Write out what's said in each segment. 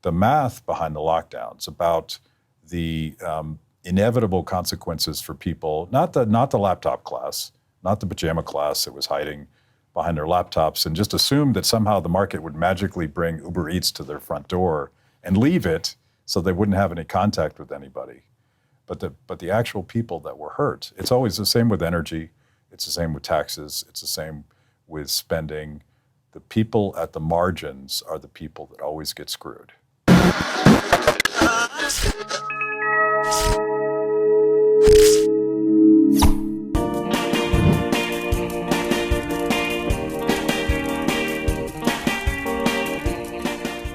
the math behind the lockdowns, about the inevitable consequences for people, not the laptop class, not the pajama class that was hiding behind their laptops and just assumed that somehow the market would magically bring Uber Eats to their front door and leave it so they wouldn't have any contact with anybody. But the actual people that were hurt, it's always the same with energy, it's the same with taxes, it's the same with spending. The people at the margins are the people that always get screwed.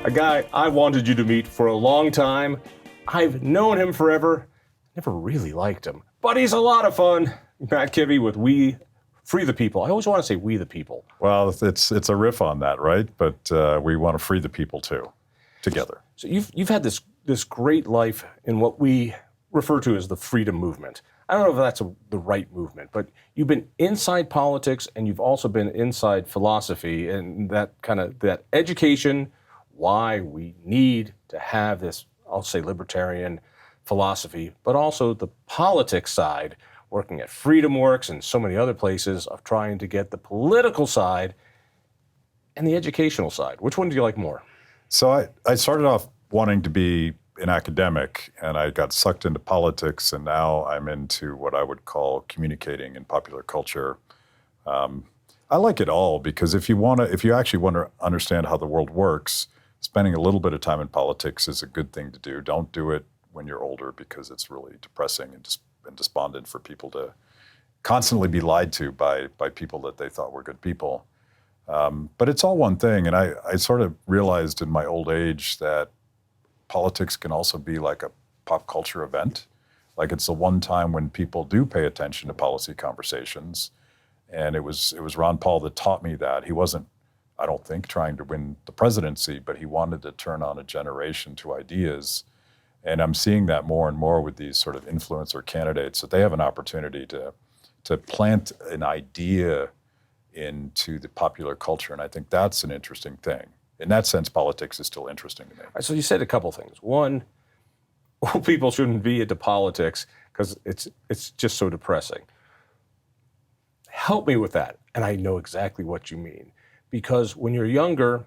A guy I wanted you to meet for a long time. I've known him forever. Never really liked him, but he's a lot of fun. Matt Kibbe with We Free the People. I always want to say We the People. Well, it's a riff on that, right? But we want to free the people too, together. So you've had this great life in what we refer to as the freedom movement. I don't know if that's the right movement, but you've been inside politics and you've also been inside philosophy and that education, why we need to have this, I'll say, libertarian philosophy, but also the politics side, working at Freedom Works and so many other places of trying to get the political side and the educational side. Which one do you like more? So I started off wanting to be an academic, and I got sucked into politics, and now I'm into what I would call communicating in popular culture. I like it all because if you actually want to understand how the world works, spending a little bit of time in politics is a good thing to do. Don't do it when you're older because it's really depressing and despondent for people to constantly be lied to by people that they thought were good people. But it's all one thing, and I sort of realized in my old age that politics can also be like a pop culture event. Like it's the one time when people do pay attention to policy conversations. And it was Ron Paul that taught me that. He wasn't, I don't think, trying to win the presidency, but he wanted to turn on a generation to ideas. And I'm seeing that more and more with these sort of influencer candidates, that they have an opportunity to plant an idea into the popular culture. And I think that's an interesting thing. In that sense, politics is still interesting to me. So you said a couple things. One, old people shouldn't be into politics because it's just so depressing. Help me with that. And I know exactly what you mean. Because when you're younger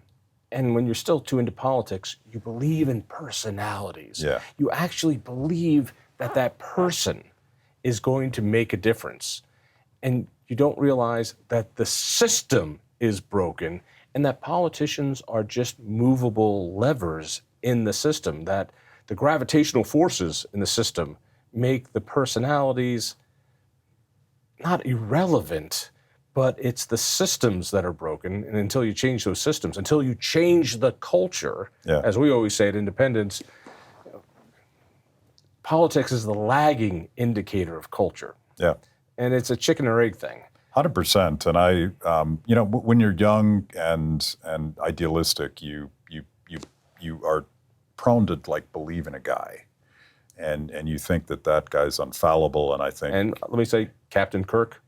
and when you're still too into politics, you believe in personalities. Yeah. You actually believe that person is going to make a difference. And you don't realize that the system is broken and that politicians are just movable levers in the system, that the gravitational forces in the system make the personalities not irrelevant, but it's the systems that are broken. And until you change those systems, until you change the culture, as we always say at Independence, politics is the lagging indicator of culture. Yeah. And it's a chicken or egg thing. 100%. And I, when you're young and idealistic, you are prone to like believe in a guy, and you think that guy's infallible. And I think, and let me say, Captain Kirk,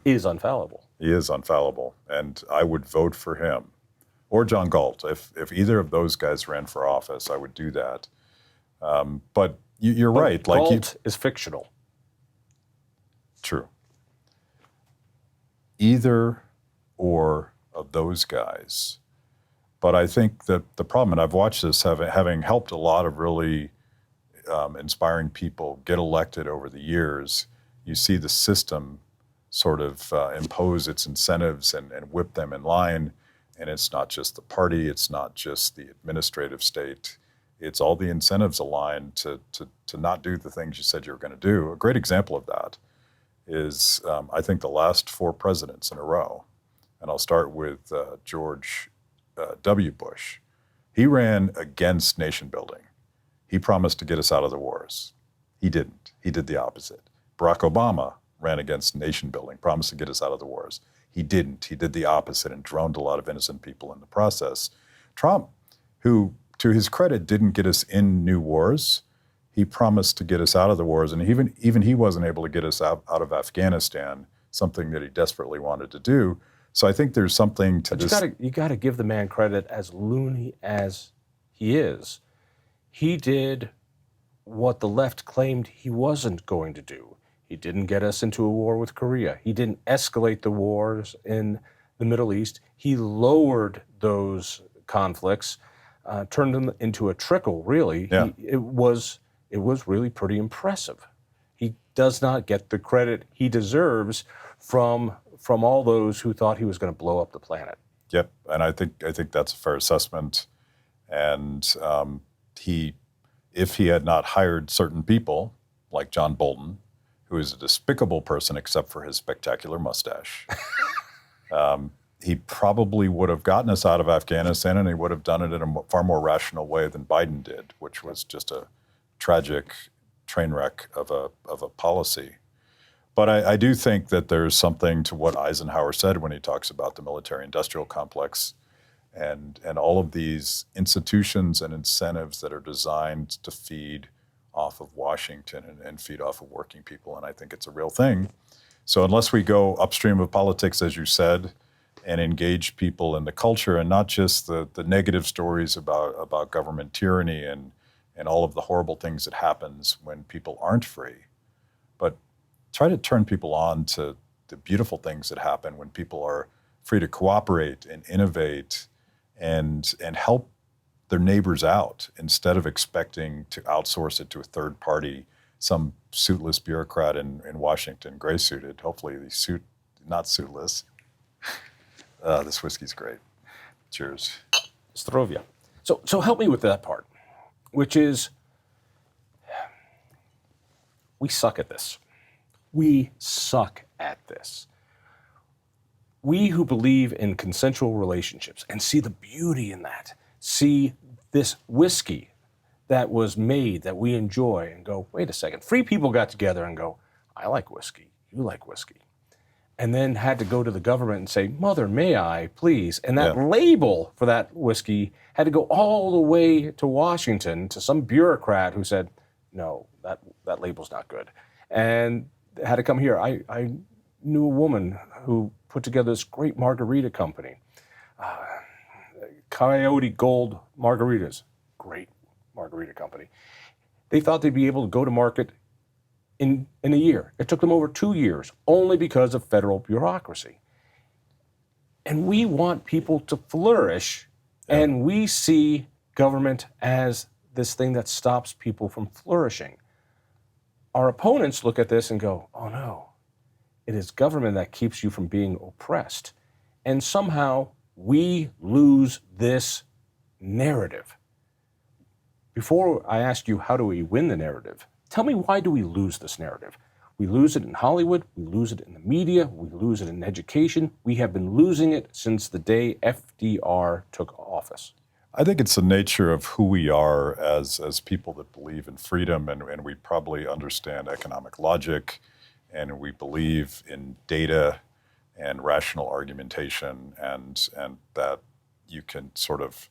is infallible. He is infallible, and I would vote for him or John Galt. If either of those guys ran for office, I would do that. But you're right. Galt is fictional. True. Either or of those guys. But I think that the problem, and I've watched this having helped a lot of really inspiring people get elected over the years, you see the system sort of impose its incentives and whip them in line. And it's not just the party, it's not just the administrative state, it's all the incentives aligned to not do the things you said you were going to do. A great example of that is, I think, the last 4 presidents in a row. And I'll start with George W. Bush. He ran against nation building. He promised to get us out of the wars. He didn't. He did the opposite. Barack Obama ran against nation building, promised to get us out of the wars. He didn't. He did the opposite and droned a lot of innocent people in the process. Trump, who, to his credit, didn't get us in new wars, he promised to get us out of the wars, and even he wasn't able to get us out of Afghanistan, something that he desperately wanted to do. So I think there's something to this. You got to give the man credit, as loony as he is, he did what the left claimed he wasn't going to do. He didn't get us into a war with Korea. He didn't escalate the wars in the Middle East. He lowered those conflicts, turned them into a trickle, really. Yeah. It was really pretty impressive. He does not get the credit he deserves from all those who thought he was going to blow up the planet. Yep, and I think that's a fair assessment. And if he had not hired certain people like John Bolton, who is a despicable person except for his spectacular mustache, he probably would have gotten us out of Afghanistan, and he would have done it in a far more rational way than Biden did, which was just a tragic train wreck of a policy. But I do think that there's something to what Eisenhower said when he talks about the military-industrial complex and all of these institutions and incentives that are designed to feed off of Washington and feed off of working people. And I think it's a real thing. So unless we go upstream of politics, as you said, and engage people in the culture and not just the negative stories about government tyranny and all of the horrible things that happens when people aren't free, but try to turn people on to the beautiful things that happen when people are free to cooperate and innovate and help their neighbors out instead of expecting to outsource it to a third party, some suitless bureaucrat in Washington, gray suited. Hopefully he's not suitless. This whiskey's great. Cheers. Zdrovia. So help me with that part, which is we suck at this. We suck at this. We who believe in consensual relationships and see the beauty in that, see this whiskey that was made that we enjoy and go, wait a second, free people got together and go, I like whiskey, you like whiskey. And then had to go to the government and say, Mother, may I, please? And that label for that whiskey had to go all the way to Washington to some bureaucrat who said, no, that label's not good. And had to come here. I knew a woman who put together this great margarita company. Coyote Gold Margaritas, great margarita company. They thought they'd be able to go to market in a year. It took them over 2 years, only because of federal bureaucracy. And we want people to flourish, and we see government as this thing that stops people from flourishing. Our opponents look at this and go, oh no, it is government that keeps you from being oppressed. And somehow we lose this narrative. Before I ask you, how do we win the narrative? Tell me, why do we lose this narrative? We lose it in Hollywood, we lose it in the media, we lose it in education. We have been losing it since the day FDR took office. I think it's the nature of who we are as people that believe in freedom, and we probably understand economic logic, and we believe in data and rational argumentation, and that you can sort of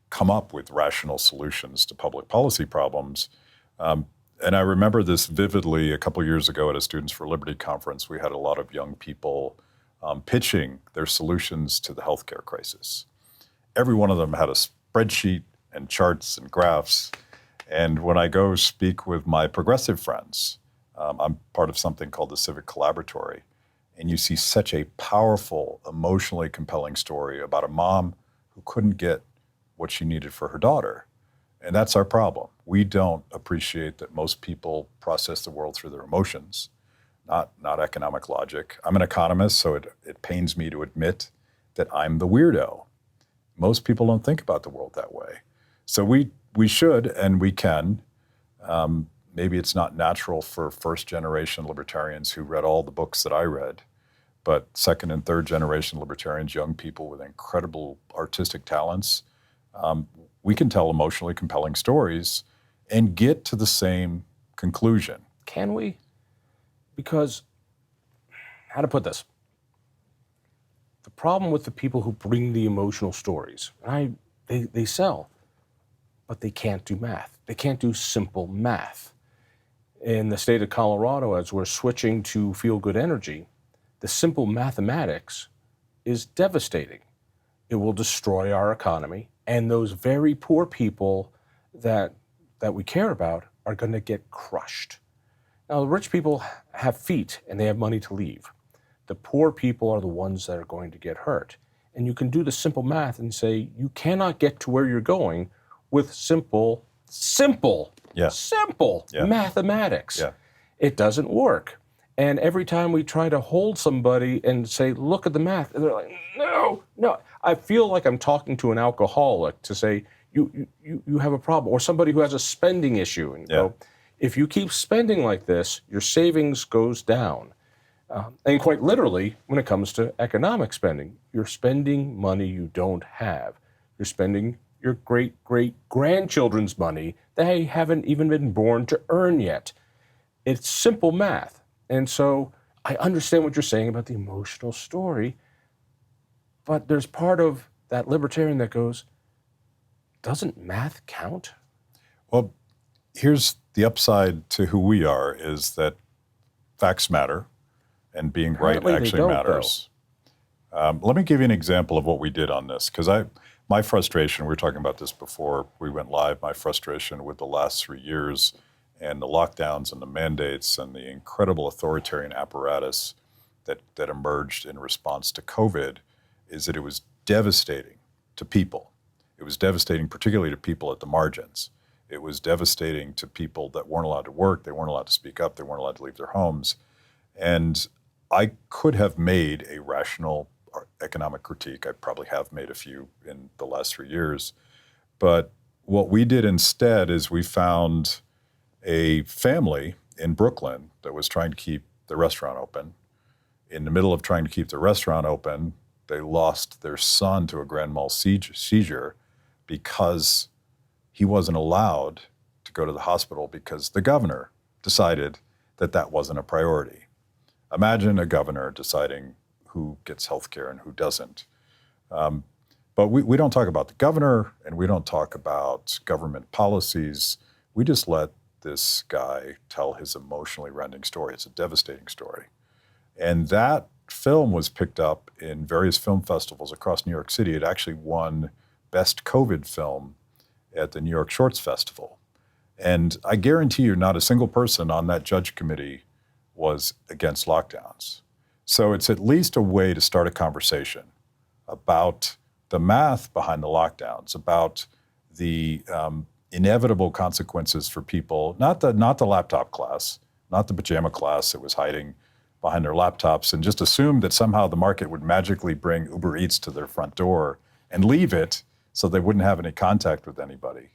come up with rational solutions to public policy problems. And I remember this vividly a couple years ago at a Students for Liberty conference. We had a lot of young people pitching their solutions to the healthcare crisis. Every one of them had a spreadsheet and charts and graphs. And when I go speak with my progressive friends, I'm part of something called the Civic Collaboratory, and you see such a powerful, emotionally compelling story about a mom who couldn't get what she needed for her daughter. And that's our problem. We don't appreciate that most people process the world through their emotions, not economic logic. I'm an economist, so it pains me to admit that I'm the weirdo. Most people don't think about the world that way. So we should, and we can. Maybe it's not natural for first-generation libertarians who read all the books that I read, but second and third generation libertarians, young people with incredible artistic talents, we can tell emotionally compelling stories and get to the same conclusion. Can we? Because, how to put this? The problem with the people who bring the emotional stories, they sell, but they can't do math. They can't do simple math. In the state of Colorado, as we're switching to feel-good energy, the simple mathematics is devastating. It will destroy our economy. And those very poor people that we care about are going to get crushed. Now, the rich people have feet and they have money to leave. The poor people are the ones that are going to get hurt. And you can do the simple math and say, you cannot get to where you're going with simple mathematics. Yeah. It doesn't work. And every time we try to hold somebody and say, look at the math, and they're like, no. I feel like I'm talking to an alcoholic to say, you have a problem, or somebody who has a spending issue. And go, if you keep spending like this, your savings goes down. And quite literally, when it comes to economic spending, you're spending money you don't have. You're spending your great-great-grandchildren's money they haven't even been born to earn yet. It's simple math. And so I understand what you're saying about the emotional story, but there's part of that libertarian that goes, doesn't math count? Well, here's the upside to who we are is that facts matter and being Apparently right they actually don't, matters. Let me give you an example of what we did on this, because my frustration, we were talking about this before we went live, my frustration with the last 3 years and the lockdowns and the mandates and the incredible authoritarian apparatus that emerged in response to COVID is that it was devastating to people. It was devastating particularly to people at the margins. It was devastating to people that weren't allowed to work, they weren't allowed to speak up, they weren't allowed to leave their homes. And I could have made a rational economic critique. I probably have made a few in the last 3 years. But what we did instead is we found a family in Brooklyn that was trying to keep the restaurant open. In the middle of trying to keep the restaurant open, they lost their son to a grand mal seizure because he wasn't allowed to go to the hospital because the governor decided that that wasn't a priority. Imagine a governor deciding who gets health care and who doesn't. But we don't talk about the governor and we don't talk about government policies. We just let this guy tell his emotionally rending story. It's a devastating story. And that film was picked up in various film festivals across New York City. It actually won Best COVID Film at the New York Shorts Festival. And I guarantee you not a single person on that judge committee was against lockdowns. So it's at least a way to start a conversation about the math behind the lockdowns, about the inevitable consequences for people, not the laptop class, not the pajama class that was hiding behind their laptops and just assumed that somehow the market would magically bring Uber Eats to their front door and leave it so they wouldn't have any contact with anybody.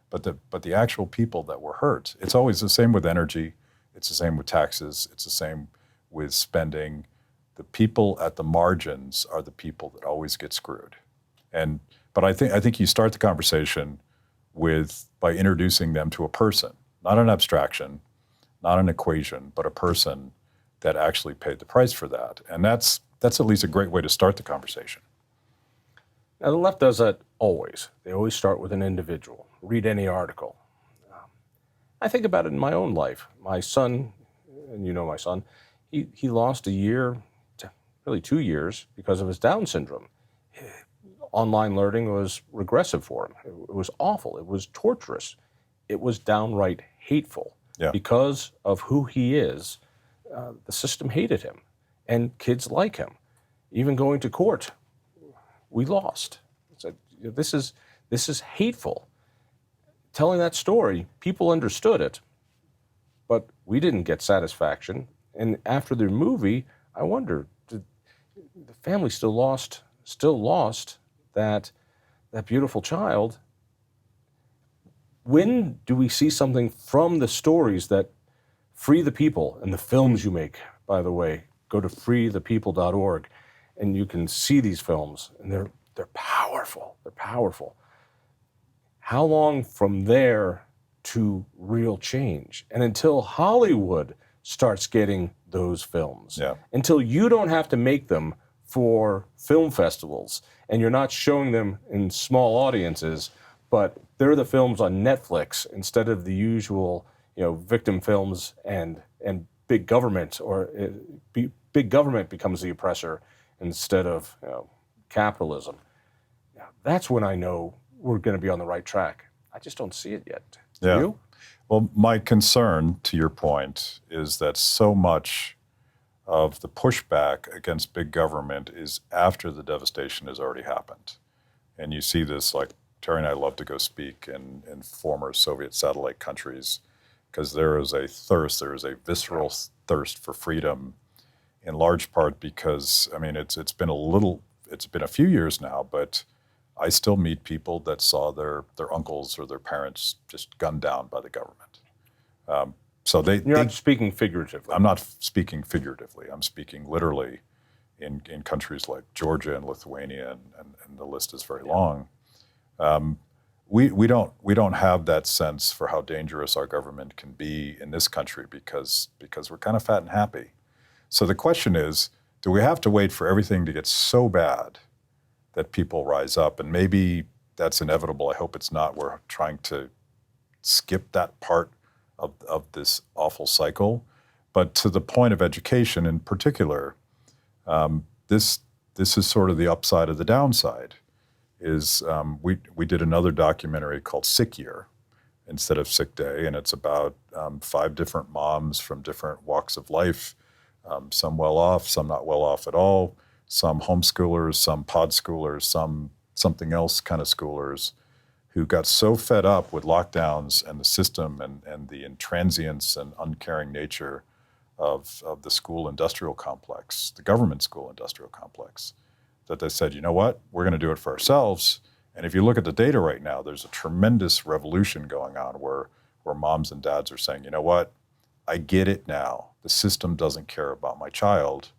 But the actual people that were hurt, it's always the same with energy, it's the same with taxes, it's the same with spending. The people at the margins are the people that always get screwed. But I think you start the conversation by introducing them to a person, not an abstraction, not an equation, but a person that actually paid the price for that. And that's at least a great way to start the conversation. Now, the left does that always. They always start with an individual. Read any article. I think about it in my own life. My son, and you know my son, he lost a year, really 2 years, because of his Down syndrome. Online learning was regressive for him. It was awful. It was torturous. It was downright hateful. Yeah. Because of who he is, the system hated him, and kids like him. Even going to court, we lost. So this is hateful. Telling that story, people understood it, but we didn't get satisfaction. And after the movie, I wonder, did the family still lost that beautiful child? When do we see something from the stories that free the people and the films you make, by the way? Go to freethepeople.org and you can see these films, and they're powerful. They're powerful. How long from there to real change? And until Hollywood starts getting those films, until you don't have to make them for film festivals and you're not showing them in small audiences, but they're the films on Netflix instead of the usual, victim films and big government, or big government becomes the oppressor instead of capitalism. That's when I know we're going to be on the right track. I just don't see it yet. Do Yeah. you? Well, my concern, to your point, is that so much of the pushback against big government is after the devastation has already happened. And you see this, like Terry and I love to go speak in former Soviet satellite countries, because there is a thirst, there is a visceral thirst for freedom, in large part because, I mean, it's been a few years now, but I still meet people that saw their uncles or their parents just gunned down by the government. So You're not speaking figuratively. I'm not speaking figuratively. I'm speaking literally in countries like Georgia and Lithuania, and the list is very long. We don't have that sense for how dangerous our government can be in this country because we're kind of fat and happy. So the question is, do we have to wait for everything to get so bad that people rise up? And maybe that's inevitable. I hope it's not. We're trying to skip that part of this awful cycle. But to the point of education in particular, this is sort of the upside of the downside. Is we did another documentary called Sick Year instead of Sick Day, and it's about 5 different moms from different walks of life, some well off, some not well off at all, some homeschoolers, some pod schoolers, some something else kind of schoolers, who got so fed up with lockdowns and the system and the intransience and uncaring nature of the school industrial complex, the government school industrial complex, that they said, you know what, we're going to do it for ourselves. And if you look at the data right now, there's a tremendous revolution going on where moms and dads are saying, you know what, I get it now. The system doesn't care about my child.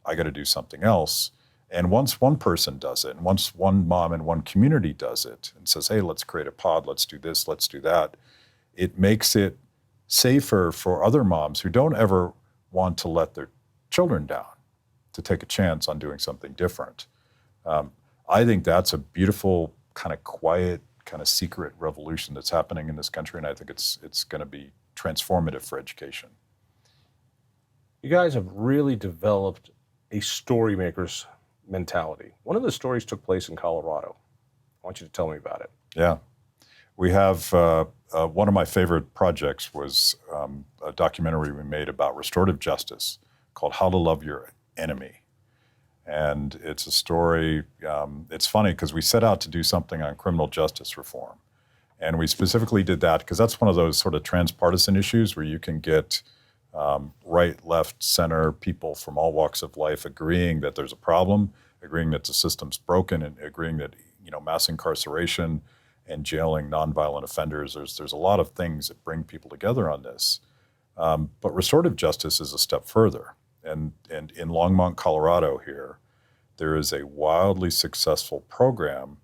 I got to do something else. And once one person does it, and once one mom in one community does it and says, hey, let's create a pod, let's do this, let's do that, it makes it safer for other moms who don't ever want to let their children down to take a chance on doing something different. I think that's a beautiful, kind of quiet, kind of secret revolution that's happening in this country, and I think it's going to be transformative for education. You guys have really developed a story maker's mentality. One of the stories took place in Colorado. I want you to tell me about it. Yeah. We have, one of my favorite projects was a documentary we made about restorative justice called How to Love Your Enemy. And it's a story, it's funny because we set out to do something on criminal justice reform. And we specifically did that because that's one of those sort of transpartisan issues where you can get right, left, center people from all walks of life agreeing that there's a problem, agreeing that the system's broken, and agreeing that, you know, mass incarceration and jailing nonviolent offenders, there's a lot of things that bring people together on this. But restorative justice is a step further. And in Longmont, Colorado here, there is a wildly successful program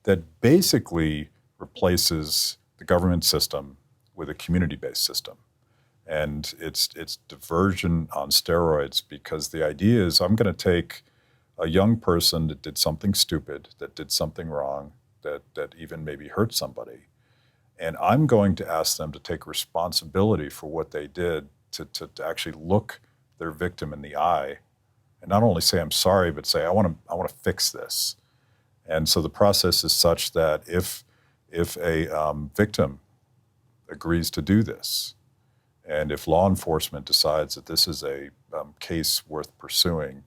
that basically replaces the government system with a community-based system. And it's diversion on steroids, because the idea is I'm going to take a young person that did something stupid, that did something wrong, that even maybe hurt somebody, and I'm going to ask them to take responsibility for what they did, to actually look their victim in the eye and not only say I'm sorry, but say I want to fix this. And so the process is such that if a victim agrees to do this, and if law enforcement decides that this is a case worth pursuing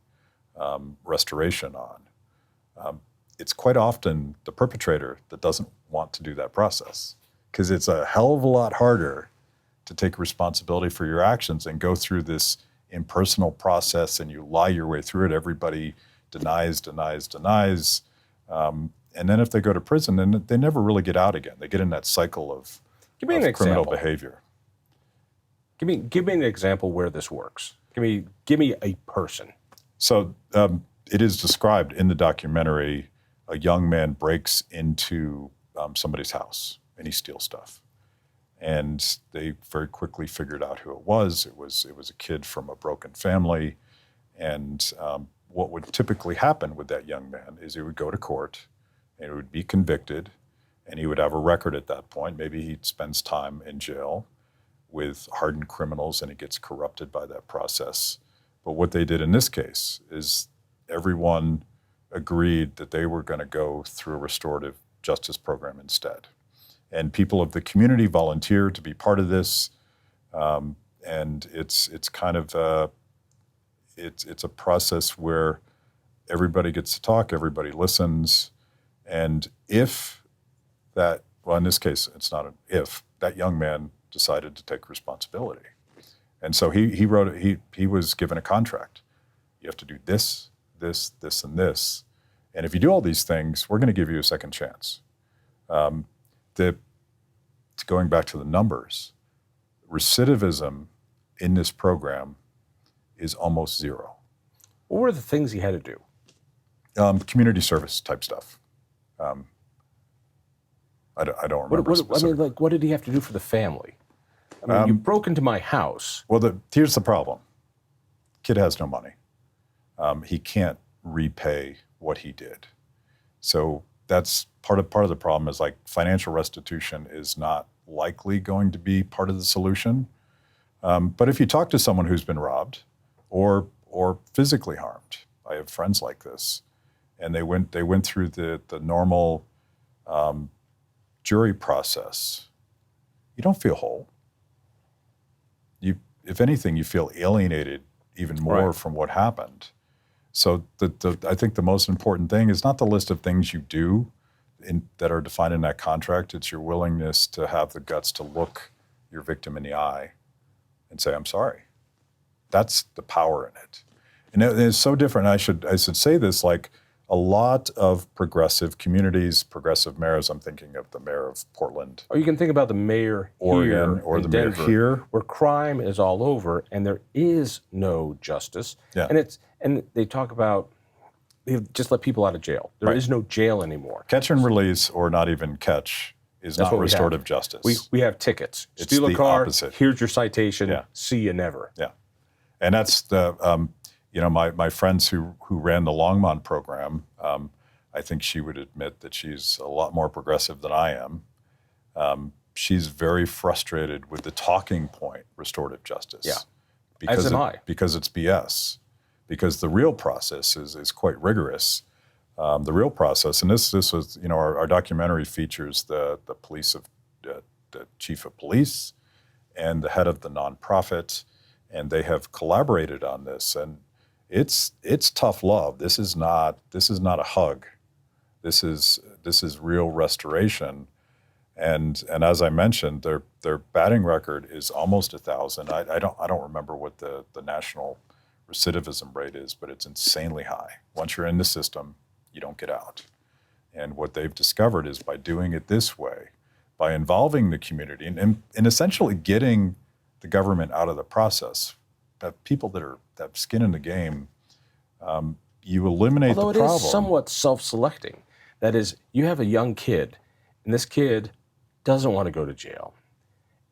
restoration on, it's quite often the perpetrator that doesn't want to do that process, because it's a hell of a lot harder to take responsibility for your actions and go through this impersonal process, and you lie your way through it. Everybody denies. And then if they go to prison, then they never really get out again. They get in that cycle of criminal behavior. Give me an example where this works. Give me a person. So it is described in the documentary. A young man breaks into somebody's house and he steals stuff, and they very quickly figured out who it was. It was a kid from a broken family, and what would typically happen with that young man is he would go to court and he would be convicted, and he would have a record at that point. Maybe he spends time in jail with hardened criminals and he gets corrupted by that process. But what they did in this case is everyone agreed that they were going to go through a restorative justice program instead. And people of the community volunteer to be part of this. And it's kind of it's a process where everybody gets to talk, everybody listens, and if that, well, in this case, it's not an if, that young man decided to take responsibility. And so he wrote, he was given a contract. You have to do this, this, this, and this. And if you do all these things, we're going to give you a second chance. Going back to the numbers, recidivism in this program is almost zero. What were the things he had to do? Community service type stuff. I don't remember specifically. I mean, like, what did he have to do for the family? I mean, you broke into my house. Well, here's the problem. Kid has no money. He can't repay what he did. So that's part of the problem is like financial restitution is not likely going to be part of the solution. But if you talk to someone who's been robbed or physically harmed, I have friends like this, and they went through the normal jury process, you don't feel whole. If anything, you feel alienated even more from what happened. So I think the most important thing is not the list of things you do that are defined in that contract. It's your willingness to have the guts to look your victim in the eye and say, I'm sorry. That's the power in it. And it's so different. I should say this, like a lot of progressive communities, progressive mayors, I'm thinking of the mayor of Portland. Or you can think about the mayor Oregon, here or in the Denver, mayor here. where crime is all over and there is no justice. Yeah. And they talk about, they just let people out of jail. There is no jail anymore. Catch and release, or not even catch, is That's not what we restorative have. justice. We have tickets. It's Steal a the car, opposite. here's your citation, Yeah. see you never. Yeah, and that's the my friends who ran the Longmont program. I think she would admit that she's a lot more progressive than I am. She's very frustrated with the talking point restorative justice. Yeah, because as am I. Because it's BS. Because the real process is quite rigorous. The real process, and this was, our documentary features the police of the chief of police and the head of the nonprofit, and they have collaborated on this. And it's tough love. This is not a hug. This is real restoration. And as I mentioned, their batting record is almost 1,000. I don't remember what the national recidivism rate is, but it's insanely high. Once you're in the system, you don't get out. And what they've discovered is by doing it this way, by involving the community and essentially getting the government out of the process, people that have skin in the game, you eliminate the problem. Although it is somewhat self-selecting. That is, you have a young kid, and this kid doesn't want to go to jail.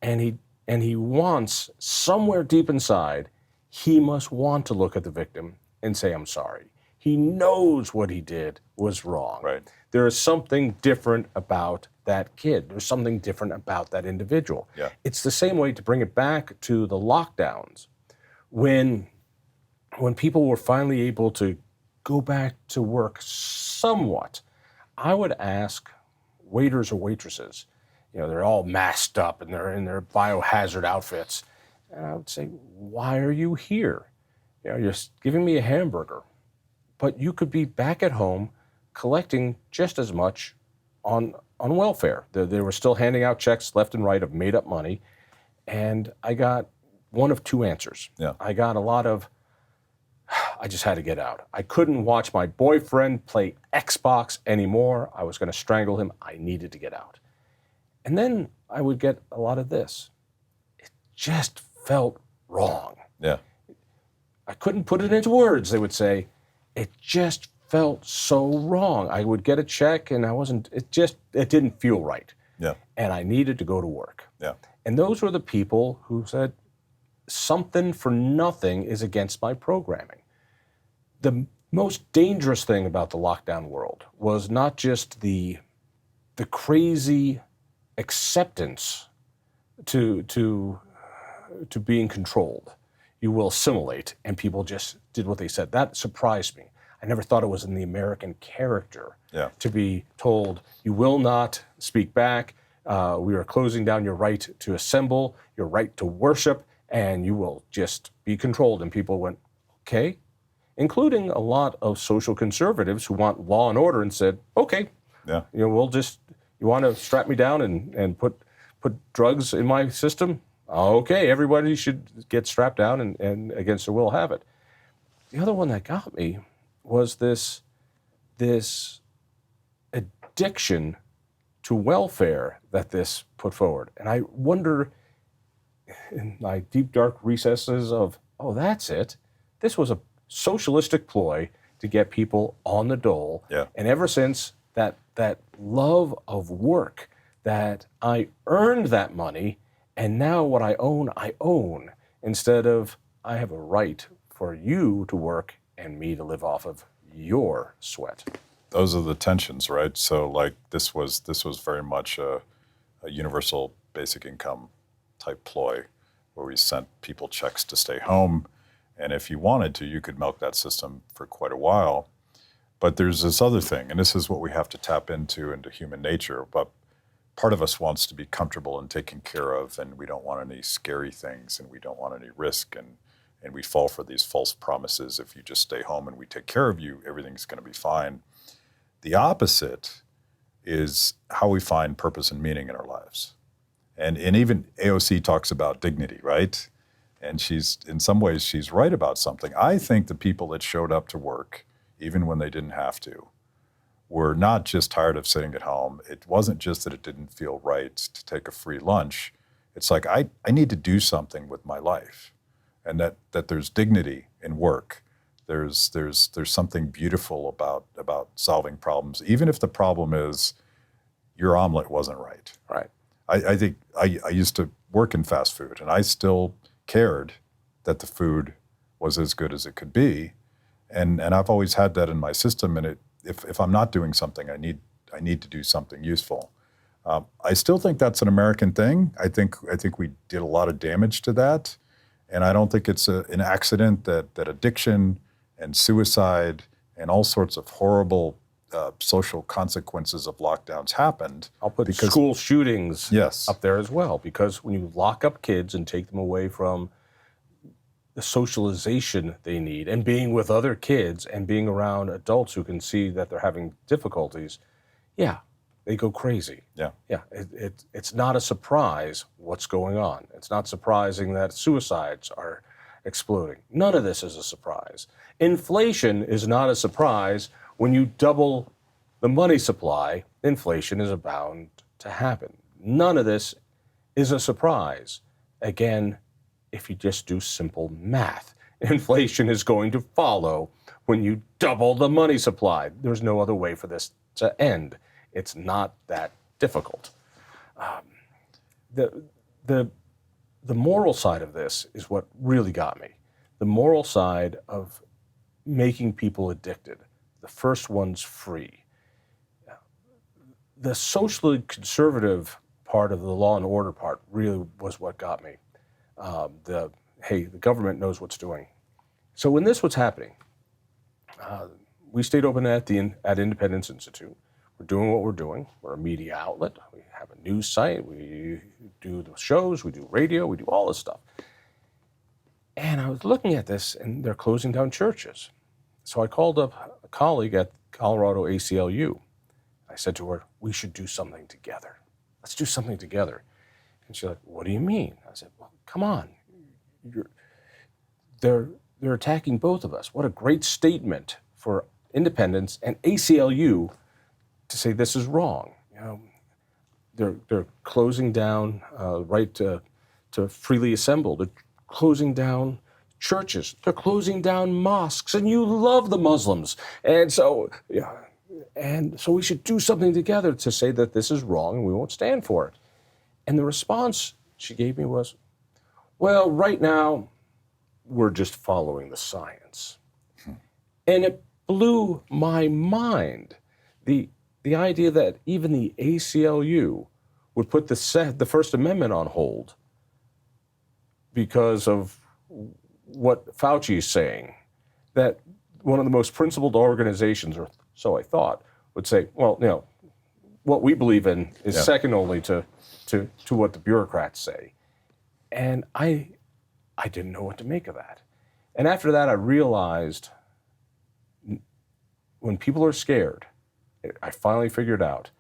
And he wants, somewhere deep inside, he must want to look at the victim and say, I'm sorry. He knows what he did was wrong. Right. There is something different about that kid. There's something different about that individual. Yeah. It's the same way to bring it back to the lockdowns. When people were finally able to go back to work somewhat, I would ask waiters or waitresses, they're all masked up and they're in their biohazard outfits. And I would say, why are you here? You're giving me a hamburger, but you could be back at home collecting just as much on welfare. They were still handing out checks left and right of made-up money, and I got one of two answers. Yeah. I got a lot of, I just had to get out. I couldn't watch my boyfriend play Xbox anymore. I was going to strangle him. I needed to get out. And then I would get a lot of this. It just felt wrong. Yeah. I couldn't put it into words. They would say, it just felt so wrong. I would get a check and it didn't feel right. Yeah. And I needed to go to work. Yeah. And those were the people who said, something for nothing is against my programming. The most dangerous thing about the lockdown world was not just the crazy acceptance to being controlled. You will assimilate, and people just did what they said. That surprised me. I never thought it was in the American character Yeah. to be told, you will not speak back. We are closing down your right to assemble, your right to worship, and you will just be controlled. And people went, okay, including a lot of social conservatives who want law and order and said, okay, Yeah. we'll just, you want to strap me down and put drugs in my system? Okay, everybody should get strapped down and against their will have it. The other one that got me was this addiction to welfare that this put forward. And I wonder in my deep, dark recesses of, oh, that's it. This was a socialistic ploy to get people on the dole. Yeah. And ever since that love of work, that I earned that money, and now what I own, instead of I have a right for you to work and me to live off of your sweat. Those are the tensions, right? So like this was very much a universal basic income type ploy where we sent people checks to stay home. And if you wanted to, you could milk that system for quite a while. But there's this other thing, and this is what we have to tap into human nature. But part of us wants to be comfortable and taken care of, and we don't want any scary things, and we don't want any risk, and we fall for these false promises. If you just stay home and we take care of you, everything's going to be fine. The opposite is how we find purpose and meaning in our lives. And even AOC talks about dignity, right? And in some ways, she's right about something. I think the people that showed up to work, even when they didn't have to, were not just tired of sitting at home. It wasn't just that it didn't feel right to take a free lunch. It's like, I need to do something with my life. And that there's dignity in work. There's something beautiful about solving problems, even if the problem is your omelet wasn't right. Right. I think I used to work in fast food, and I still cared that the food was as good as it could be, and I've always had that in my system. And if I'm not doing something, I need to do something useful. I still think that's an American thing. I think we did a lot of damage to that, and I don't think it's an accident that addiction and suicide and all sorts of horrible social consequences of lockdowns happened. I'll put school shootings Yes. up there as well, because when you lock up kids and take them away from the socialization they need and being with other kids and being around adults who can see that they're having difficulties, yeah, they go crazy. Yeah. Yeah, it's not a surprise what's going on. It's not surprising that suicides are exploding. None of this is a surprise. Inflation is not a surprise. When you double the money supply, inflation is bound to happen. None of this is a surprise. Again, if you just do simple math, inflation is going to follow when you double the money supply. There's no other way for this to end. It's not that difficult. The moral side of this is what really got me. The moral side of making people addicted. The first one's free. The socially conservative part of the law and order part really was what got me. The government knows what's doing. So when this was happening, we stayed open at Independence Institute. We're doing what we're doing. We're a media outlet. We have a news site. We do the shows. We do radio. We do all this stuff. And I was looking at this, and they're closing down churches. So I called up a colleague at Colorado ACLU. I said to her, we should do something together. Let's do something together. And she's like, what do you mean? I said, well, come on. They're attacking both of us. What a great statement for independence and ACLU to say this is wrong. They're closing down right to freely assemble. They're closing down churches. They're closing down mosques, and you love the Muslims. And so we should do something together to say that this is wrong and we won't stand for it. And the response she gave me was, well, right now, we're just following the science. And it blew my mind. The idea that even the ACLU would put the First Amendment on hold because of what Fauci is saying, that one of the most principled organizations, or so I thought, would say, well, what we believe in is second only to what the bureaucrats say. And I didn't know what to make of that. And after that, I realized when people are scared, I finally figured out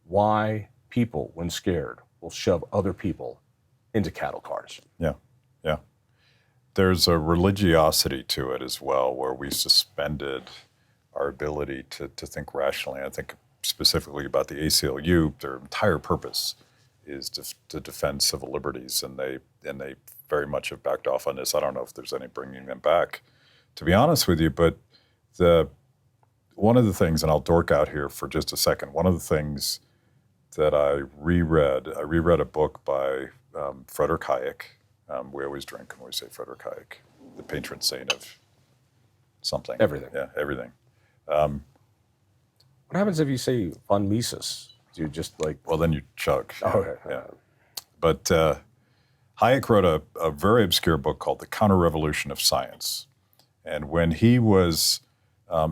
why people, when scared, will shove other people into cattle cars. Yeah, yeah. There's a religiosity to it as well, where we suspended our ability to think rationally. I think specifically about the ACLU, their entire purpose is to defend civil liberties, and they very much have backed off on this. I don't know if there's any bringing them back, to be honest with you. But one of the things, and I'll dork out here for just a second, one of the things that I reread a book by Frederick Hayek. We always drink when we say Frederick Hayek, the patron saint of something. Everything. Yeah, everything. What happens if you say von Mises? Do you just like... Well, then you chug. Oh, okay. Yeah. But Hayek wrote a very obscure book called The Counter-Revolution of Science. And when he was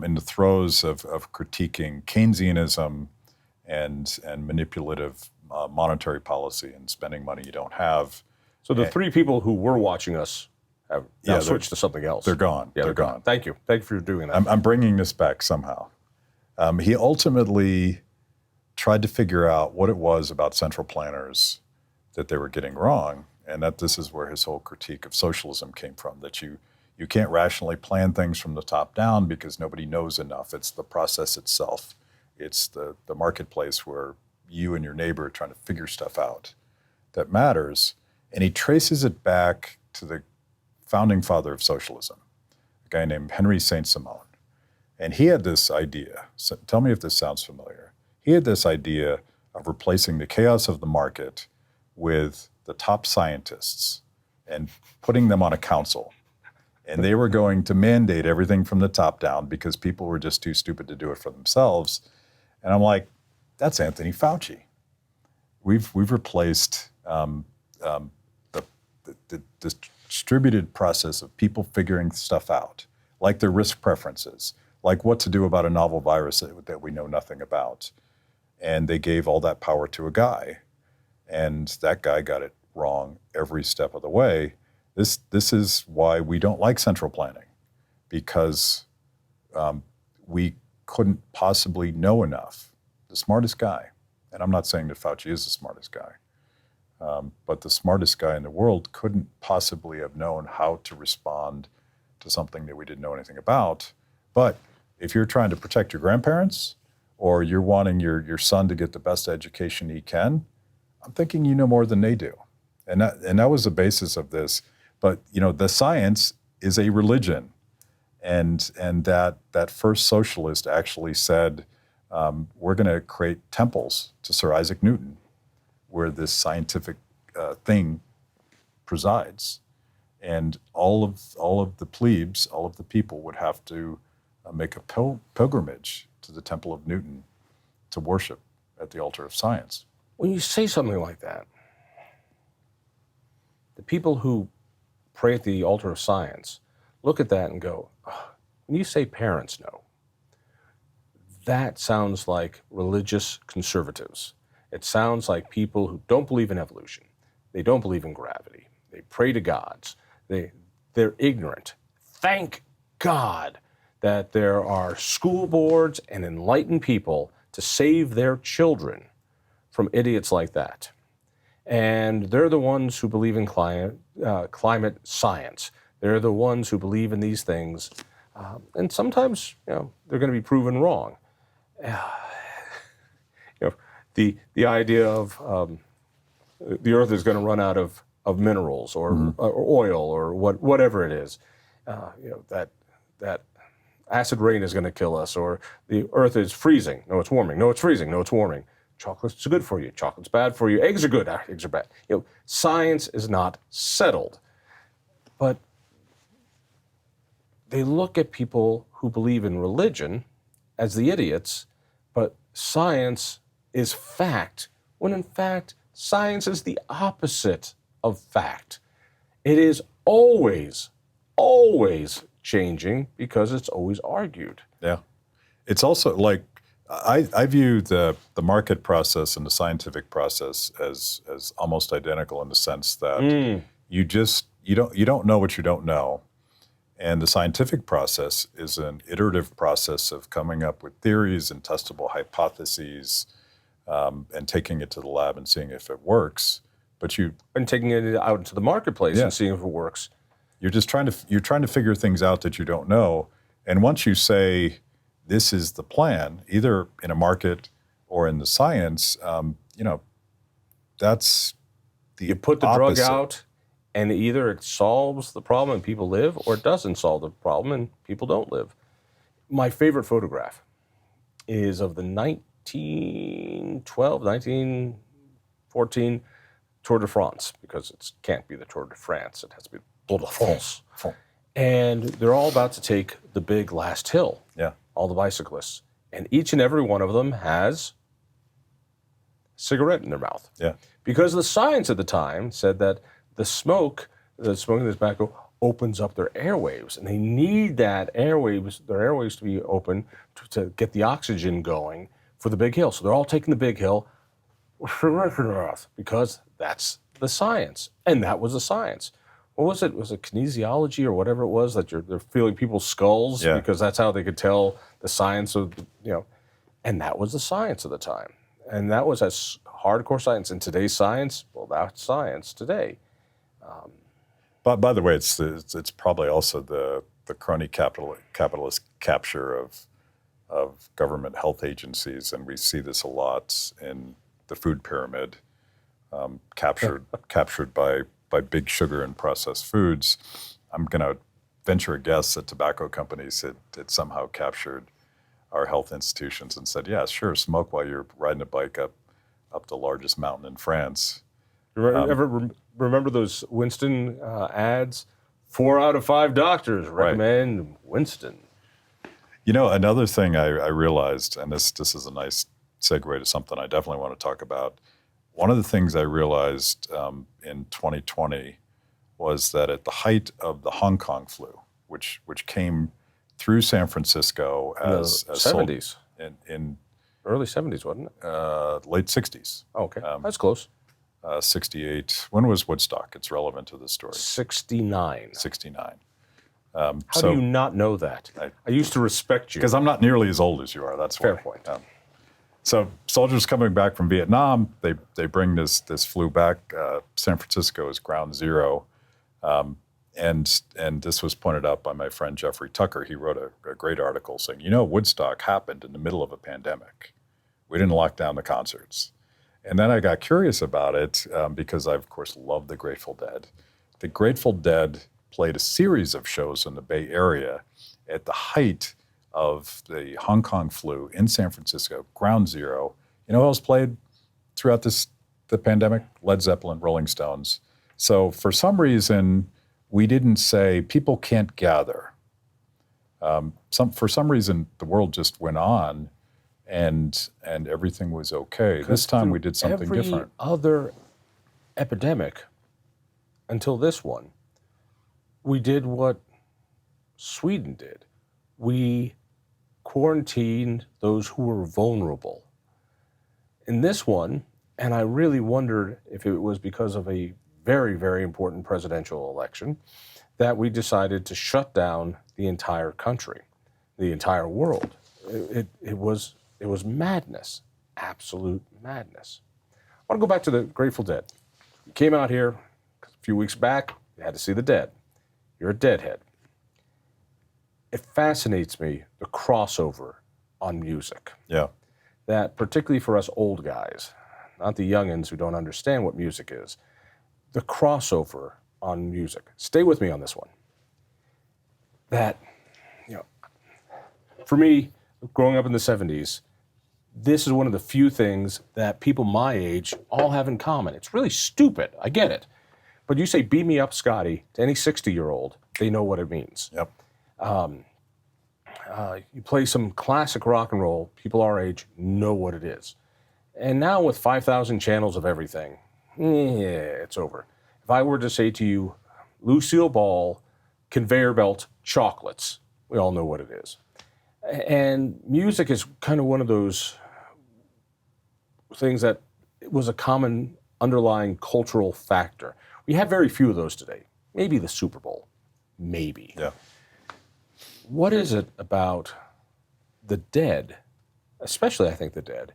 in the throes of critiquing Keynesianism and manipulative monetary policy and spending money you don't have. So the three people who were watching us have now switched to something else. They're gone. Yeah, they're gone. Thank you. Thank you for doing that. I'm bringing this back somehow. He ultimately tried to figure out what it was about central planners that they were getting wrong, and that this is where his whole critique of socialism came from, that you can't rationally plan things from the top down because nobody knows enough. It's the process itself. It's the marketplace where you and your neighbor are trying to figure stuff out that matters. And he traces it back to the founding father of socialism, a guy named Henry Saint-Simon. And he had this idea, so tell me if this sounds familiar. He had this idea of replacing the chaos of the market with the top scientists and putting them on a council. And they were going to mandate everything from the top down because people were just too stupid to do it for themselves. And I'm like, that's Anthony Fauci. We've replaced the distributed process of people figuring stuff out, like their risk preferences, like what to do about a novel virus that we know nothing about. And they gave all that power to a guy, and that guy got it wrong every step of the way. This is why we don't like central planning, because we couldn't possibly know enough. The smartest guy, and I'm not saying that Fauci is the smartest guy, but the smartest guy in the world couldn't possibly have known how to respond to something that we didn't know anything about. But if you're trying to protect your grandparents, or you're wanting your son to get the best education he can, I'm thinking you know more than they do. And that was the basis of this. But the science is a religion. And that first socialist actually said, we're going to create temples to Sir Isaac Newton, where this scientific thing presides. And all of the plebes, all of the people would have to make a pilgrimage to the Temple of Newton to worship at the altar of science. When you say something like that, the people who pray at the altar of science look at that and go, oh, when you say parents know, that sounds like religious conservatives. It sounds like people who don't believe in evolution. They don't believe in gravity. They pray to gods. They're ignorant. Thank God that there are school boards and enlightened people to save their children from idiots like that. And they're the ones who believe in climate science. They're the ones who believe in these things. And sometimes, they're going to be proven wrong. The idea of the earth is going to run out of minerals or oil or whatever it is, that acid rain is going to kill us, or the earth is freezing. No, it's warming. No, it's freezing. No, it's warming. Chocolate's good for you. Chocolate's bad for you. Eggs are good. Eggs are bad. Science is not settled. But they look at people who believe in religion as the idiots, but science is fact, when in fact, science is the opposite of fact. It is always, always changing because it's always argued. Yeah. It's also like I view the market process and the scientific process as almost identical in the sense that you don't know what you don't know. And the scientific process is an iterative process of coming up with theories and testable hypotheses, and taking it to the lab and seeing if it works. But And taking it out into the marketplace and seeing if it works. you're trying to figure things out that you don't know. And once you say this is the plan, either in a market or in the science, that's the You put the opposite. drug out, and either it solves the problem and people live, or it doesn't solve the problem and people don't live. My favorite photograph is of the 1914 Tour de France, because it can't be the Tour de France, it has to be Tour de France. And they're all about to take the big last hill, all the bicyclists. And each and every one of them has a cigarette in their mouth. Because the science at the time said that the smoking the tobacco opens up their airwaves, and they need their airwaves to be open to get the oxygen going for the big hill. So they're all taking the big hill because that's the science. And that was the science. What was it? Was it kinesiology or whatever it was that they're feeling people's skulls because that's how they could tell the science of, and that was the science of the time. And that was as hardcore science. In today's science, well, that's science today. But by the way, it's probably also the crony capitalist capture of government health agencies, and we see this a lot in the food pyramid, captured by big sugar and processed foods. I'm going to venture a guess that tobacco companies had somehow captured our health institutions and said, yeah, sure, smoke while you're riding a bike up the largest mountain in France. Ever remember those Winston ads? 4 out of 5 doctors recommend Winston. Another thing I realized, and this is a nice segue to something I definitely want to talk about. One of the things I realized in 2020 was that at the height of the Hong Kong flu, which came through San Francisco as 70s. In early 70s, wasn't it? Late 60s. Oh, okay, that's close. 68. When was Woodstock? It's relevant to the story. 69. 69. How do you not know that? I used to respect you. Because I'm not nearly as old as you are. That's fair why. point. So soldiers coming back from Vietnam, they bring this flu back. San Francisco is ground zero. And this was pointed out by my friend Jeffrey Tucker. He wrote a great article saying, Woodstock happened in the middle of a pandemic. We didn't lock down the concerts. And then I got curious about it because I, of course, love the Grateful Dead. The Grateful Dead played a series of shows in the Bay Area at the height of the Hong Kong flu in San Francisco, ground zero. You know who else played throughout the pandemic? Led Zeppelin, Rolling Stones. So for some reason, we didn't say people can't gather. For some reason, the world just went on, and everything was okay. This time we did something different. Every other epidemic until this one, we did what Sweden did. We quarantined those who were vulnerable. In this one, and I really wondered if it was because of a very, very important presidential election, that we decided to shut down the entire country, the entire world. It was madness, absolute madness. I want to go back to the Grateful Dead. You came out here a few weeks back, you had to see the Dead. You're a Deadhead. It fascinates me, the crossover on music. Yeah. That particularly for us old guys, not the youngins who don't understand what music is, the crossover on music. Stay with me on this one. That, for me, growing up in the 70s, this is one of the few things that people my age all have in common. It's really stupid, I get it. But you say, beat me up, Scotty, to any 60-year-old, they know what it means. Yep. You play some classic rock and roll, people our age know what it is. And now with 5,000 channels of everything, it's over. If I were to say to you, Lucille Ball conveyor belt chocolates. We all know what it is. And music is kind of one of those things that was a common underlying cultural factor. We have very few of those today. Maybe the Super Bowl. Maybe. Yeah. What is it about the Dead, especially I think the Dead,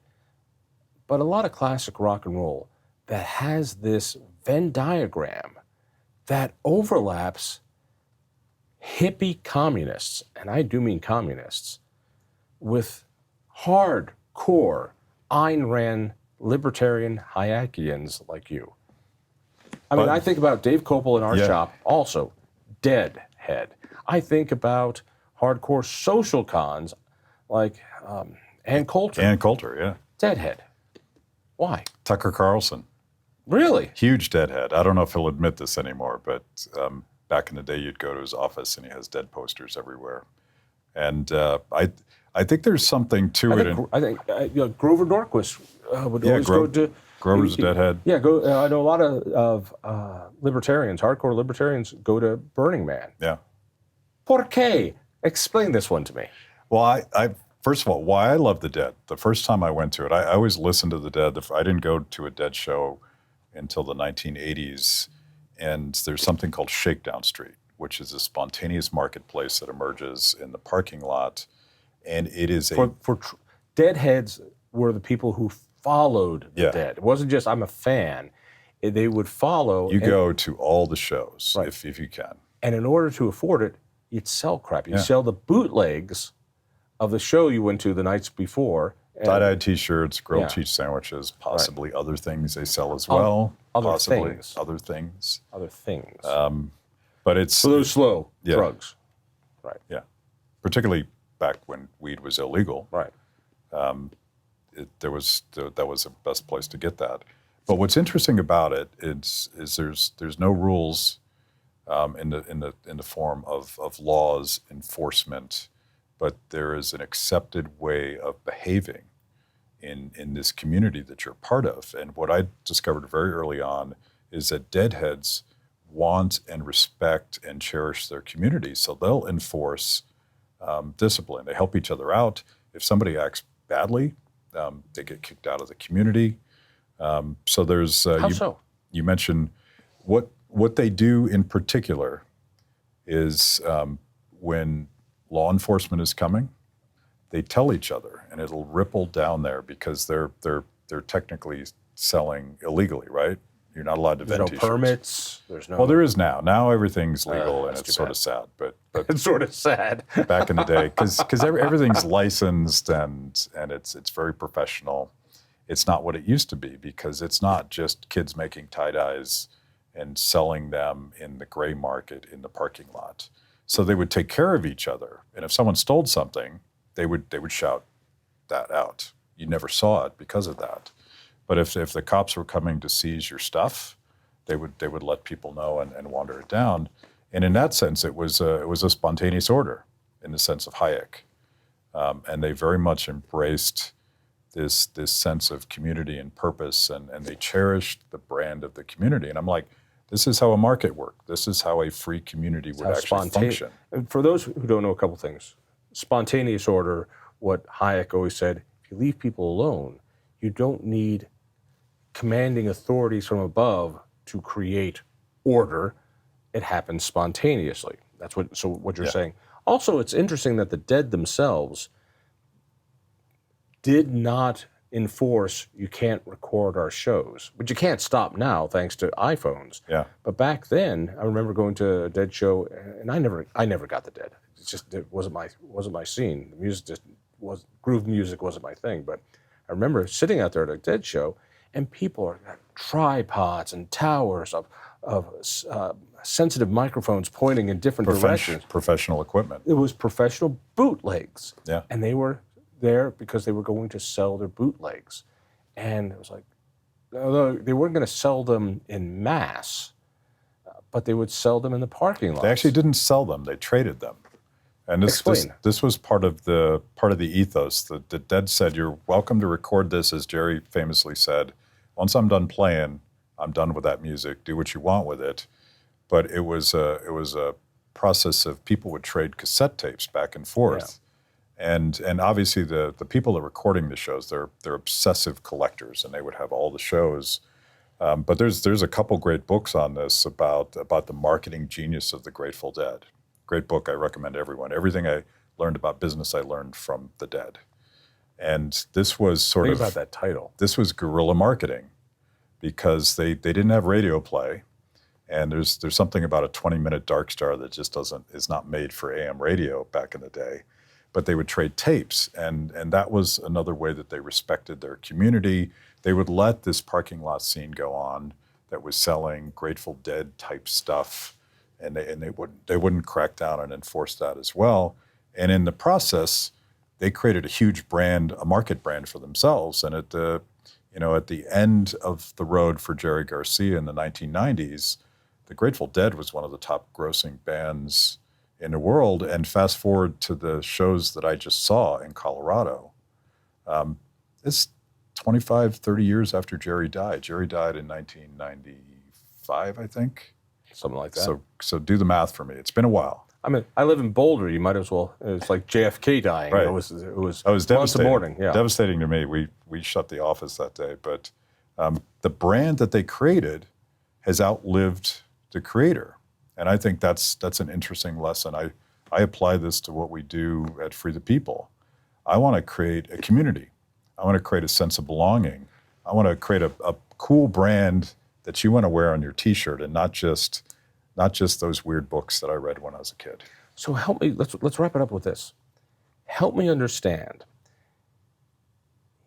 but a lot of classic rock and roll, that has this Venn diagram that overlaps hippie communists, and I do mean communists, with hardcore Ayn Rand libertarian Hayekians like you? I mean, I think about Dave Kopel in our shop, also Deadhead. I think about hardcore social cons like Ann Coulter. Ann Coulter, yeah. Deadhead. Why? Tucker Carlson. Really? Huge Deadhead. I don't know if he'll admit this anymore, but back in the day, you'd go to his office and he has Dead posters everywhere. And I think there's something to it. I think Grover Norquist would always go to... Grover's a Deadhead. Yeah, I know a lot of libertarians, hardcore libertarians, go to Burning Man. Yeah. ¿Por qué? Explain this one to me. Well, I first of all, why I love the Dead. The first time I went to it, I always listened to the Dead. I didn't go to a Dead show until the 1980s. And there's something called Shakedown Street, which is a spontaneous marketplace that emerges in the parking lot. And it is Deadheads were the people who followed the Dead. It wasn't just, I'm a fan. They would follow. You go to all the shows if you can. And in order to afford it, you'd sell crap. You'd sell the bootlegs of the show you went to the nights before. Tie-dyed T-shirts, grilled cheese sandwiches, possibly other things they sell as well. Other things. But it's... So those slow drugs. Right. Yeah. Particularly back when weed was illegal. Right. That was the best place to get that. But what's interesting about it is there's no rules in the form of laws enforcement, but there is an accepted way of behaving in this community that you're part of. And what I discovered very early on is that Deadheads want and respect and cherish their community, so they'll enforce discipline. They help each other out. If somebody acts badly, they get kicked out of the community. So there's you mentioned what they do in particular is when law enforcement is coming, they tell each other, and it'll ripple down there because they're technically selling illegally, right? You're not allowed to vend There's no T-shirts. Permits. There's no. Well, there is now. Now everything's legal, and it's sort of sad. But it's sort of sad. Back in the day, because everything's licensed and it's very professional. It's not what it used to be because it's not just kids making tie-dyes and selling them in the gray market in the parking lot. So they would take care of each other, and if someone stole something, they would shout that out. You never saw it because of that. But if the cops were coming to seize your stuff, they would let people know and wander it down. And in that sense, it was a spontaneous order in the sense of Hayek, and they very much embraced this sense of community and purpose, and they cherished the brand of the community. And I'm like, this is how a market worked. This is how a free community would actually function. And for those who don't know a couple things, spontaneous order, what Hayek always said, if you leave people alone, you don't need commanding authorities from above to create order. It happens spontaneously. That's what you're saying. Also, it's interesting that the Dead themselves did not enforce you can't record our shows, but you can't stop now thanks to iPhones. Yeah. But back then, I remember going to a Dead show, and I never got the Dead. It wasn't my scene. The music just groove music wasn't my thing. But I remember sitting out there at a Dead show, and people are tripods and towers of sensitive microphones pointing in different directions. Professional equipment. It was professional bootlegs. Yeah. And they were there because they were going to sell their bootlegs. And it was like, although they weren't going to sell them in mass, but they would sell them in the parking lot. They actually didn't sell them; they traded them. And this was part of the ethos. The Dead said, "You're welcome to record this," as Jerry famously said. Once I'm done playing, I'm done with that music. Do what you want with it. But it was a process of people would trade cassette tapes back and forth. And obviously the people that are recording the shows, they're obsessive collectors, and they would have all the shows. But there's a couple great books on this about the marketing genius of the Grateful Dead. Great book, I recommend everyone. Everything I learned about business, I learned from the Dead. And this was Think about that title. This was guerrilla marketing, because they didn't have radio play, and there's something about a 20-minute dark star that just is not made for AM radio back in the day. But they would trade tapes, and that was another way that they respected their community. They would let this parking lot scene go on that was selling Grateful Dead type stuff, and they wouldn't crack down and enforce that as well. And in the process, they created a huge brand, a market brand for themselves. And at the end of the road for Jerry Garcia in the 1990s, the Grateful Dead was one of the top grossing bands in the world. And fast forward to the shows that I just saw in Colorado. It's 25, 30 years after Jerry died. Jerry died in 1995, I think. Something like that. So do the math for me. It's been a while. I mean, I live in Boulder. You might as well. It's like JFK dying. Right. It was devastating. morning. Yeah. Devastating to me. We shut the office that day. But the brand that they created has outlived the creator. And I think that's an interesting lesson. I apply this to what we do at Free the People. I want to create a community. I want to create a sense of belonging. I want to create a cool brand that you want to wear on your T-shirt, and not just those weird books that I read when I was a kid. So help me. Let's wrap it up with this. Help me understand.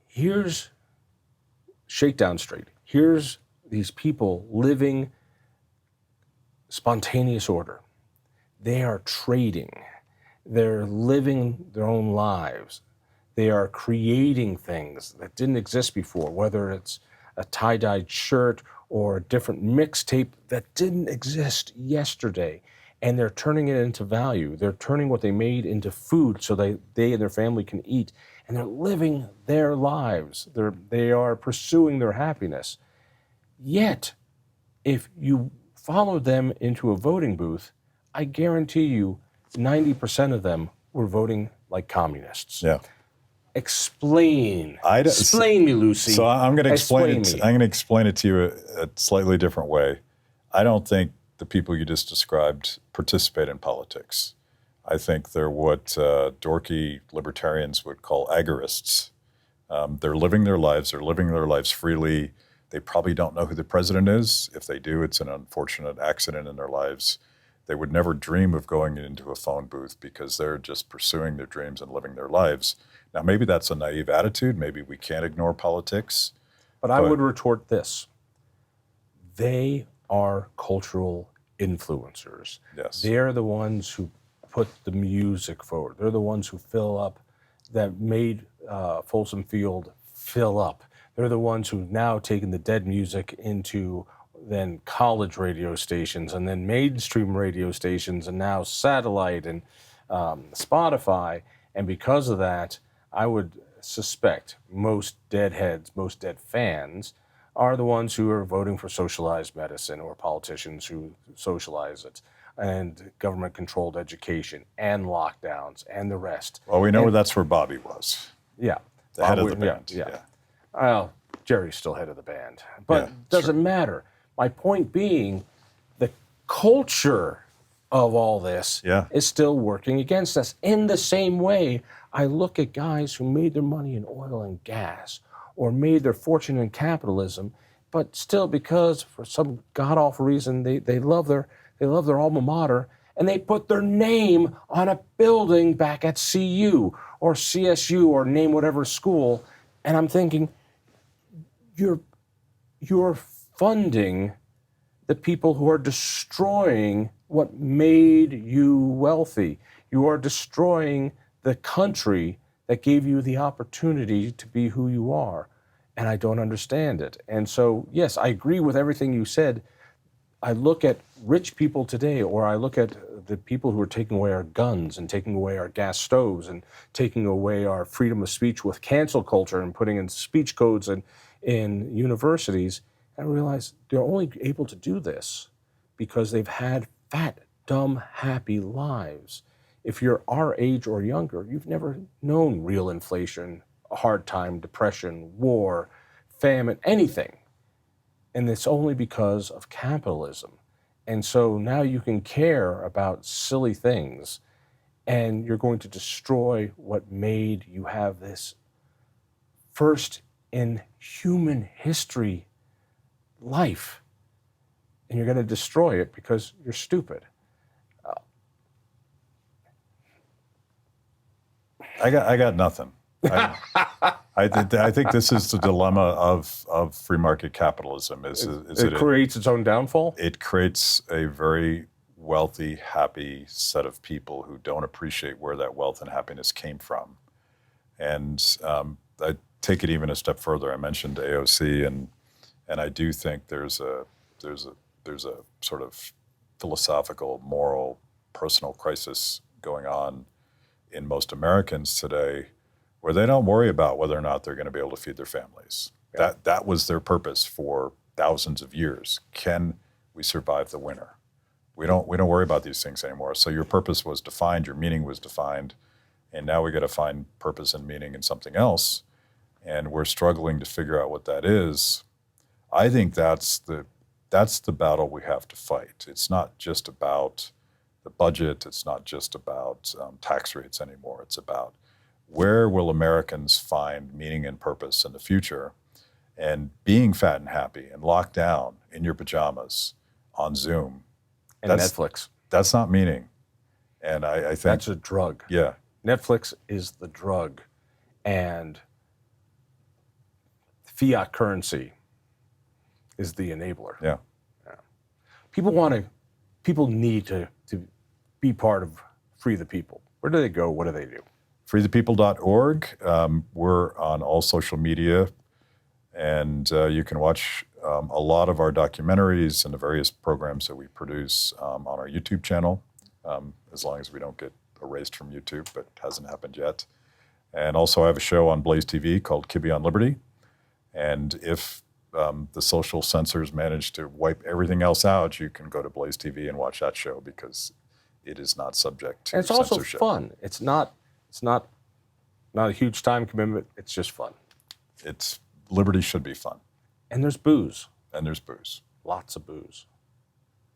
Here's Shakedown Street. Here's these people living spontaneous order. They are trading. They're living their own lives. They are creating things that didn't exist before, whether it's a tie-dyed shirt or a different mixtape that didn't exist yesterday. And they're turning it into value. They're turning what they made into food so they and their family can eat. And they're living their lives. They are pursuing their happiness. Yet, if you follow them into a voting booth, I guarantee you 90% of them were voting like communists. Yeah. Explain me, Lucy. So I'm going to explain it. Me. I'm going to explain it to you a slightly different way. I don't think the people you just described participate in politics. I think they're what dorky libertarians would call agorists. They're living their lives. They're living their lives freely. They probably don't know who the president is. If they do, it's an unfortunate accident in their lives. They would never dream of going into a phone booth because they're just pursuing their dreams and living their lives. Now, maybe that's a naive attitude. Maybe we can't ignore politics. But I would retort this. They are cultural influencers. Yes. They're the ones who put the music forward. They're the ones who fill up, that made Folsom Field fill up. They're the ones who've now taken the Dead music into then college radio stations and then mainstream radio stations and now satellite and Spotify. And because of that, I would suspect most Deadheads, most Dead fans are the ones who are voting for socialized medicine or politicians who socialize it, and government-controlled education and lockdowns and the rest. Well, we know that's where Bobby was. Yeah. The head of the band. Yeah. Well, Jerry's still head of the band. But doesn't matter. My point being, the culture of all this is still working against us. In the same way, I look at guys who made their money in oil and gas or made their fortune in capitalism, but still because for some god-awful reason they love their alma mater, and they put their name on a building back at CU or CSU or name whatever school, and I'm thinking, you're funding the people who are destroying what made you wealthy. You are destroying the country that gave you the opportunity to be who you are. And I don't understand it. And so, yes, I agree with everything you said. I look at rich people today, or I look at the people who are taking away our guns and taking away our gas stoves and taking away our freedom of speech with cancel culture and putting in speech codes in universities, and realize they're only able to do this because they've had fat dumb, happy lives. If you're our age or younger, you've never known real inflation, a hard time, depression, war, famine, anything. And it's only because of capitalism. And so now you can care about silly things, and you're going to destroy what made you have this first in human history life. And you're going to destroy it because you're stupid. I got nothing. I think this is the dilemma of free market capitalism. It creates its own downfall? It creates a very wealthy, happy set of people who don't appreciate where that wealth and happiness came from. And I take it even a step further. I mentioned AOC, and I do think there's a sort of philosophical, moral, personal crisis going on in most Americans today, where they don't worry about whether or not they're going to be able to feed their families. Yeah. That was their purpose for thousands of years. Can we survive the winter? We don't worry about these things anymore. So your purpose was defined, your meaning was defined, and now we got to find purpose and meaning in something else. And we're struggling to figure out what that is. I think that's the battle we have to fight. It's not just about the budget. It's not just about tax rates anymore. It's about where will Americans find meaning and purpose in the future? And being fat and happy and locked down in your pajamas on Zoom. And Netflix. That's not meaning. And I think that's a drug. Yeah. Netflix is the drug. And fiat currency is the enabler. Yeah. People need to be part of Free the People. Where do they go? What do they do? freethepeople.org. We're on all social media, and you can watch a lot of our documentaries and the various programs that we produce on our YouTube channel, as long as we don't get erased from YouTube, but it hasn't happened yet. And also I have a show on Blaze TV called Kibbe on Liberty. And if the social censors manage to wipe everything else out, you can go to Blaze TV and watch that show, because it is not subject to censorship. It's also fun. It's not a huge time commitment. It's just fun. Liberty should be fun. And there's booze. Lots of booze.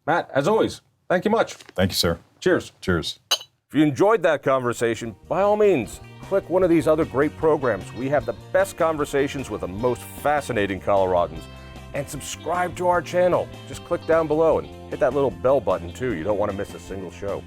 Matt, as always, thank you much. Thank you, sir. Cheers. Cheers. If you enjoyed that conversation, by all means, click one of these other great programs. We have the best conversations with the most fascinating Coloradans. And subscribe to our channel. Just click down below and hit that little bell button too. You don't want to miss a single show.